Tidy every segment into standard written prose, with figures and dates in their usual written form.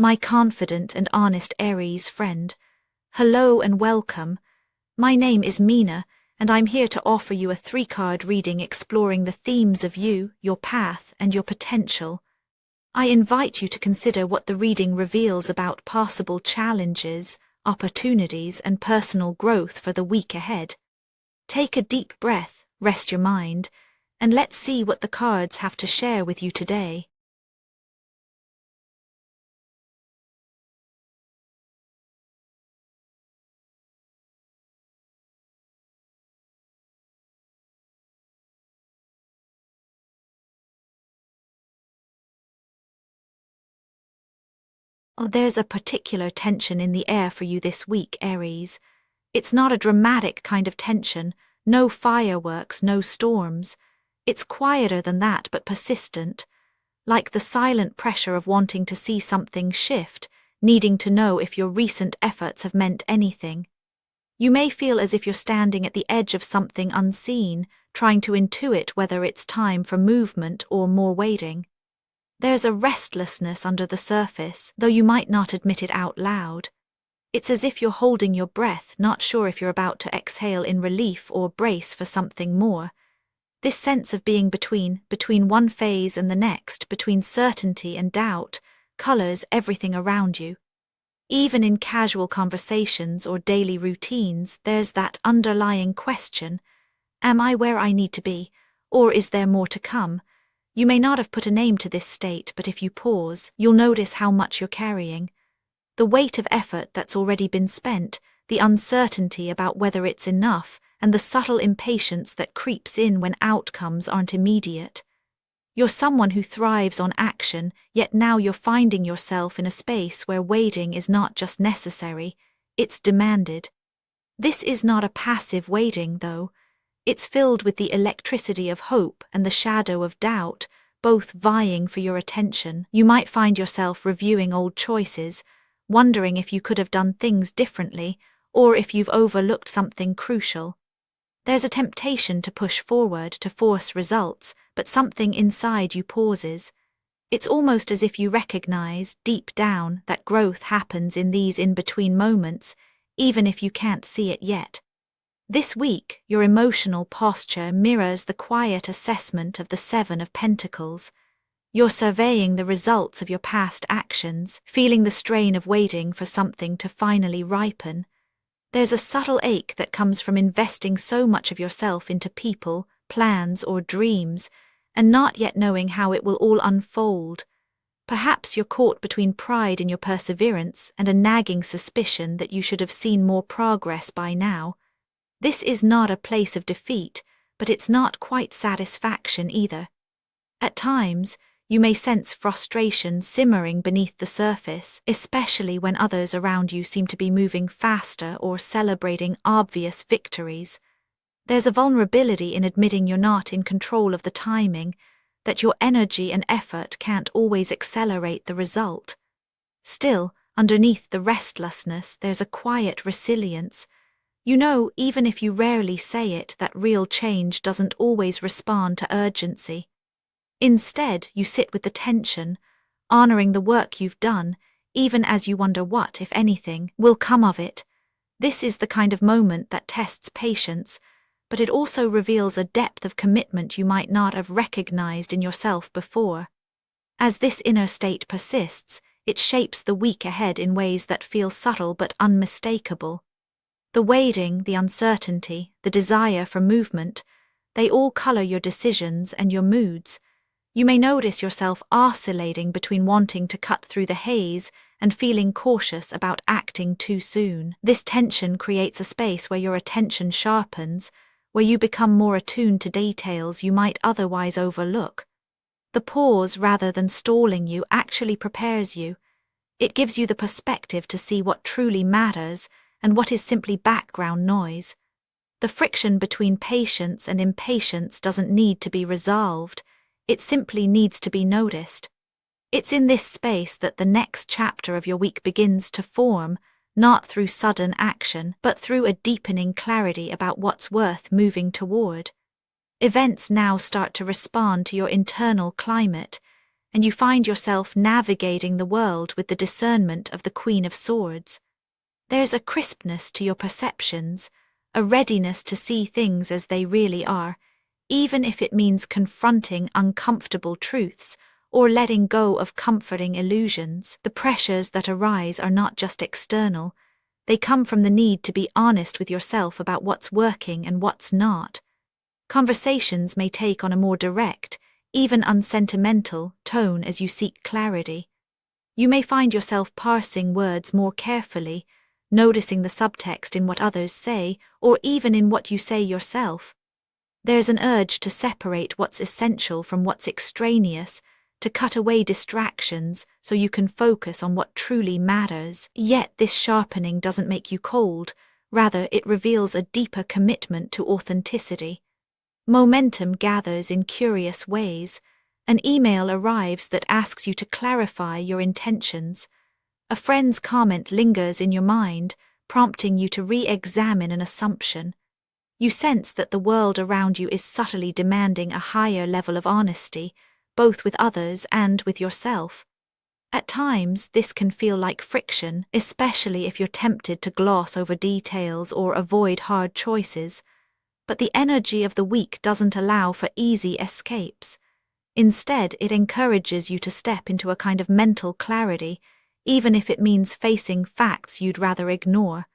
my confident and honest Aries friend. Hello and welcome. My name is Mina, and I'm here to offer you a 3-card reading exploring the themes of you, your path, and your potential. I invite you to consider what the reading reveals about possible challenges, opportunities, and personal growth for the week ahead. Take a deep breath, rest your mind, and let's see what the cards have to share with you today. Oh, there's a particular tension in the air for you this week, Aries. It's not a dramatic kind of tension, no fireworks, no storms. It's quieter than that but persistent, like the silent pressure of wanting to see something shift, needing to know if your recent efforts have meant anything. You may feel as if you're standing at the edge of something unseen, trying to intuit whether it's time for movement or more waiting. There's a restlessness under the surface, though you might not admit it out loud. It's as if you're holding your breath, not sure if you're about to exhale in relief or brace for something more. This sense of being between one phase and the next, between certainty and doubt, colors everything around you. Even in casual conversations or daily routines, there's that underlying question: am I where I need to be, or is there more to come? You may not have put a name to this state, but if you pause, you'll notice how much you're carrying. The weight of effort that's already been spent, the uncertainty about whether it's enough, and the subtle impatience that creeps in when outcomes aren't immediate. You're someone who thrives on action, yet now you're finding yourself in a space where waiting is not just necessary, it's demanded. This is not a passive waiting, though. It's filled with the electricity of hope and the shadow of doubt, both vying for your attention. You might find yourself reviewing old choices, wondering if you could have done things differently, or if you've overlooked something crucial. There's a temptation to push forward, to force results, but something inside you pauses. It's almost as if you recognize, deep down, that growth happens in these in-between moments, even if you can't see it yet. This week, your emotional posture mirrors the quiet assessment of the 7 of Pentacles. You're surveying the results of your past actions, feeling the strain of waiting for something to finally ripen. There's a subtle ache that comes from investing so much of yourself into people, plans, or dreams, and not yet knowing how it will all unfold. Perhaps you're caught between pride in your perseverance and a nagging suspicion that you should have seen more progress by now. This is not a place of defeat, but it's not quite satisfaction either. At times, you may sense frustration simmering beneath the surface, especially when others around you seem to be moving faster or celebrating obvious victories. There's a vulnerability in admitting you're not in control of the timing, that your energy and effort can't always accelerate the result. Still, underneath the restlessness, there's a quiet resilience. You know, even if you rarely say it, that real change doesn't always respond to urgency. Instead, you sit with the tension, honoring the work you've done, even as you wonder what, if anything, will come of it. This is the kind of moment that tests patience, but it also reveals a depth of commitment you might not have recognized in yourself before. As this inner state persists, it shapes the week ahead in ways that feel subtle but unmistakable. The waiting, the uncertainty, the desire for movement, they all color your decisions and your moods. You may notice yourself oscillating between wanting to cut through the haze and feeling cautious about acting too soon. This tension creates a space where your attention sharpens, where you become more attuned to details you might otherwise overlook. The pause, rather than stalling you, actually prepares you. It gives you the perspective to see what truly matters and what is simply background noise. The friction between patience and impatience doesn't need to be resolved, it simply needs to be noticed. It's in this space that the next chapter of your week begins to form, not through sudden action, but through a deepening clarity about what's worth moving toward. Events now start to respond to your internal climate, and you find yourself navigating the world with the discernment of the Queen of Swords. There's a crispness to your perceptions, a readiness to see things as they really are, even if it means confronting uncomfortable truths or letting go of comforting illusions. The pressures that arise are not just external. They come from the need to be honest with yourself about what's working and what's not. Conversations may take on a more direct, even unsentimental, tone as you seek clarity. You may find yourself parsing words more carefully, noticing the subtext in what others say, or even in what you say yourself. There's an urge to separate what's essential from what's extraneous, to cut away distractions so you can focus on what truly matters. Yet this sharpening doesn't make you cold, rather it reveals a deeper commitment to authenticity. Momentum gathers in curious ways. An email arrives that asks you to clarify your intentions. A friend's comment lingers in your mind, prompting you to re-examine an assumption. You sense that the world around you is subtly demanding a higher level of honesty, both with others and with yourself. At times, this can feel like friction, especially if you're tempted to gloss over details or avoid hard choices. But the energy of the week doesn't allow for easy escapes. Instead, it encourages you to step into a kind of mental clarity, even if it means facing facts you'd rather ignore.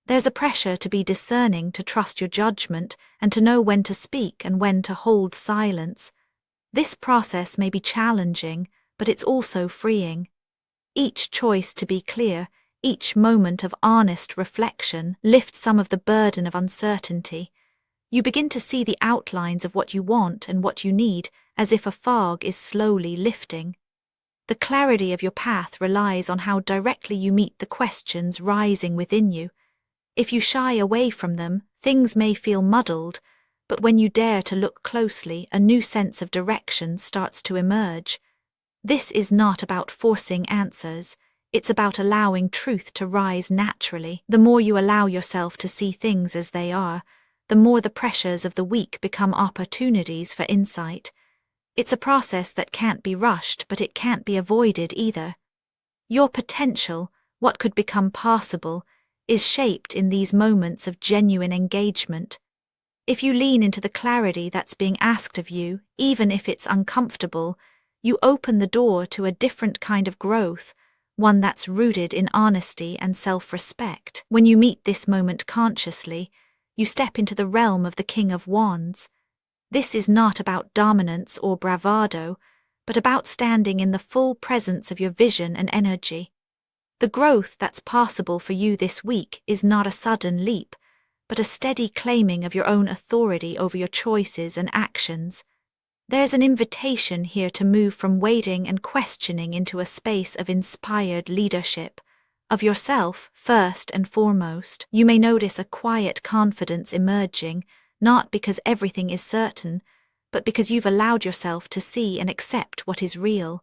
There's a pressure to be discerning, to trust your judgment, and to know when to speak and when to hold silence. This process may be challenging, but it's also freeing. Each choice to be clear, each moment of honest reflection, lifts some of the burden of uncertainty. You begin to see the outlines of what you want and what you need, as if a fog is slowly lifting. The clarity of your path relies on how directly you meet the questions rising within you. If you shy away from them, things may feel muddled, but when you dare to look closely, a new sense of direction starts to emerge. This is not about forcing answers, it's about allowing truth to rise naturally. The more you allow yourself to see things as they are, the more the pressures of the week become opportunities for insight. It's a process that can't be rushed, but it can't be avoided either. Your potential, what could become possible, is shaped in these moments of genuine engagement. If you lean into the clarity that's being asked of you, even if it's uncomfortable, you open the door to a different kind of growth, one that's rooted in honesty and self-respect. When you meet this moment consciously, you step into the realm of the King of Wands. This is not about dominance or bravado, but about standing in the full presence of your vision and energy. The growth that's possible for you this week is not a sudden leap, but a steady claiming of your own authority over your choices and actions. There's an invitation here to move from waiting and questioning into a space of inspired leadership, of yourself first and foremost. You may notice a quiet confidence emerging, not because everything is certain, but because you've allowed yourself to see and accept what is real.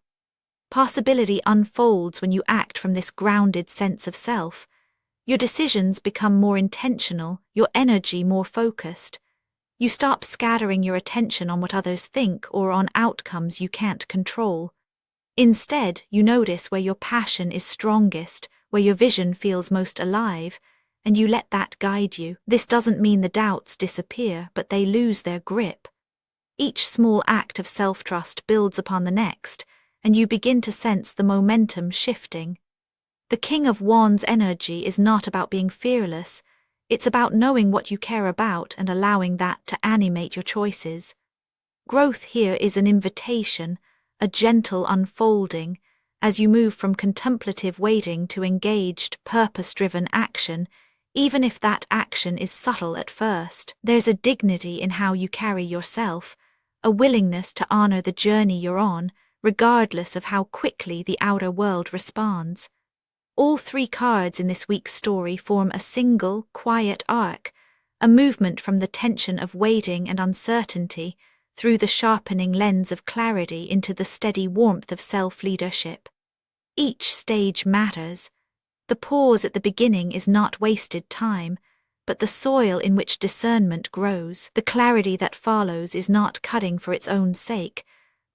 Possibility unfolds when you act from this grounded sense of self. Your decisions become more intentional, your energy more focused. You stop scattering your attention on what others think or on outcomes you can't control. Instead, you notice where your passion is strongest, where your vision feels most alive, and you let that guide you. This doesn't mean the doubts disappear, but they lose their grip. Each small act of self-trust builds upon the next, and you begin to sense the momentum shifting. The King of Wands energy is not about being fearless, it's about knowing what you care about and allowing that to animate your choices. Growth here is an invitation, a gentle unfolding, as you move from contemplative waiting to engaged, purpose-driven action, even if that action is subtle at first. There's a dignity in how you carry yourself, a willingness to honor the journey you're on, regardless of how quickly the outer world responds. All three cards in this week's story form a single, quiet arc, a movement from the tension of waiting and uncertainty through the sharpening lens of clarity into the steady warmth of self-leadership. Each stage matters. The pause at the beginning is not wasted time, but the soil in which discernment grows. The clarity that follows is not cutting for its own sake,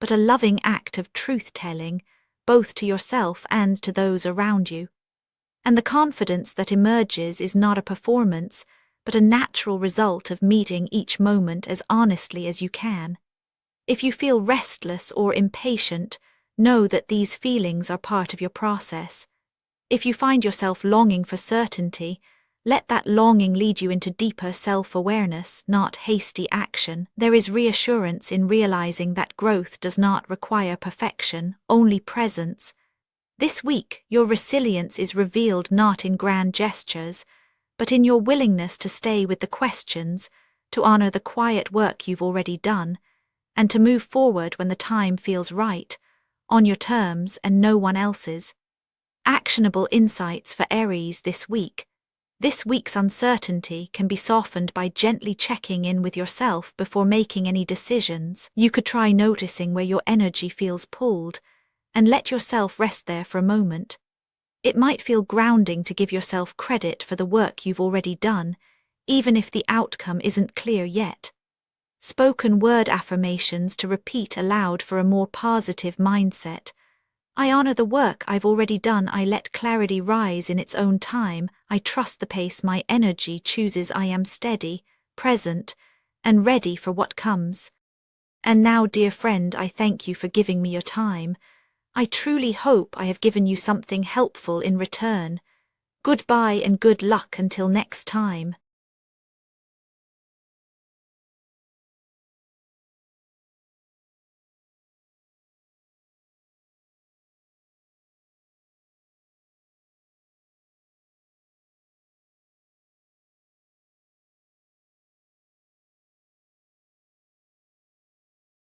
but a loving act of truth-telling, both to yourself and to those around you. And the confidence that emerges is not a performance, but a natural result of meeting each moment as honestly as you can. If you feel restless or impatient, know that these feelings are part of your process. If you find yourself longing for certainty, let that longing lead you into deeper self-awareness, not hasty action. There is reassurance in realizing that growth does not require perfection, only presence. This week, your resilience is revealed not in grand gestures, but in your willingness to stay with the questions, to honor the quiet work you've already done, and to move forward when the time feels right, on your terms and no one else's. Actionable insights for Aries this week. This week's uncertainty can be softened by gently checking in with yourself before making any decisions. You could try noticing where your energy feels pulled, and let yourself rest there for a moment. It might feel grounding to give yourself credit for the work you've already done, even if the outcome isn't clear yet. Spoken word affirmations to repeat aloud for a more positive mindset. I honor the work I've already done. I let clarity rise in its own time. I trust the pace my energy chooses. I am steady, present, and ready for what comes. And now, dear friend, I thank you for giving me your time. I truly hope I have given you something helpful in return. Goodbye and good luck until next time.